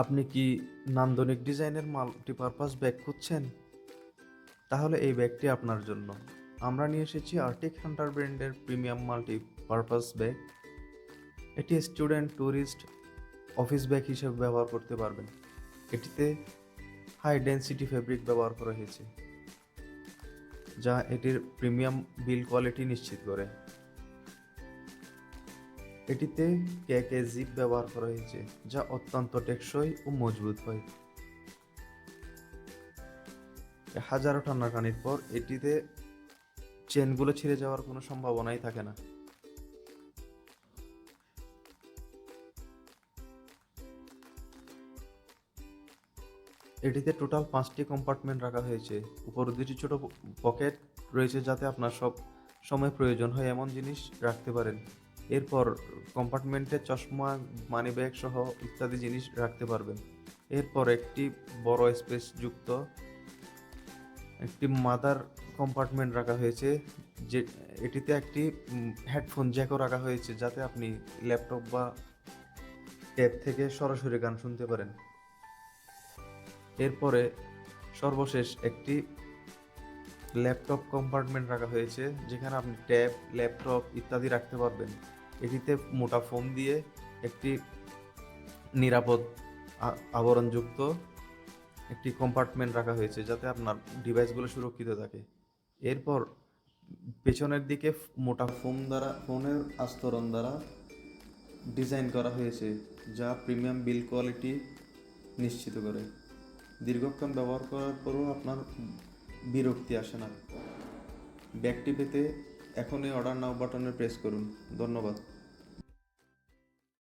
আপনি কি নান্দনিক ডিজাইনের মাল্টিপারপাস ব্যাগ খুঁজছেন? তাহলে এই ব্যাগটি আপনার জন্য। আমরা নিয়ে এসেছি আর্টিক হান্টার ব্র্যান্ডের প্রিমিয়াম মাল্টিপারপাস ব্যাগ। এটি স্টুডেন্ট, ট্যুরিস্ট, অফিস ব্যাগ হিসেবে ব্যবহার করতে পারবেন। এটিতে হাই ডেনসিটি ফেব্রিক ব্যবহার করা হয়েছে, যা এটির প্রিমিয়াম বিল কোয়ালিটি নিশ্চিত করে। এটিতে কেকে জিপ ব্যবহার করা হয়েছে, যা অত্যন্ত টেকসই ও মজবুত হয়। হাজারো টানাটানির পর এটিতে চেনগুলো ছিঁড়ে যাওয়ার কোনো সম্ভাবনাই থাকে না। এটিতে টোটাল 5টি কম্পার্টমেন্ট রাখা হয়েছে। উপরে দুটি ছোট পকেট রয়েছে, যাতে আপনার সব সময় প্রয়োজন হয় এমন জিনিস রাখতে পারেন। এরপর কম্পার্টমেন্টে চশমা, মানি ব্যাগ সহ ইত্যাদি জিনিস রাখতে পারবেন। এরপর একটি বড় স্পেস যুক্ত একটি মাদার কম্পার্টমেন্ট রাখা হয়েছে, যে এটিতে একটি হেডফোন জ্যাকও রাখা হয়েছে, যাতে আপনি ল্যাপটপ বা ট্যাব থেকে সরাসরি গান শুনতে পারেন। এরপরে সর্বশেষ একটি ল্যাপটপ কম্পার্টমেন্ট রাখা হয়েছে, যেখানে আপনি ট্যাব, ল্যাপটপ ইত্যাদি রাখতে পারবেন। এটিতে মোটা ফোম দিয়ে একটি নিরাপদ আবরণযুক্ত একটি কম্পার্টমেন্ট রাখা হয়েছে, যাতে আপনার ডিভাইসগুলো সুরক্ষিত থাকে। এরপর পেছনের দিকে মোটা ফোনের আস্তরণ দ্বারা ডিজাইন করা হয়েছে, যা প্রিমিয়াম বিল কোয়ালিটি নিশ্চিত করে। দীর্ঘক্ষণ ব্যবহার করার পরও আপনার বিরক্তি আসে না। ব্যাগটি পেতে এখনই অর্ডার নাও বাটনে প্রেস করুন। ধন্যবাদ।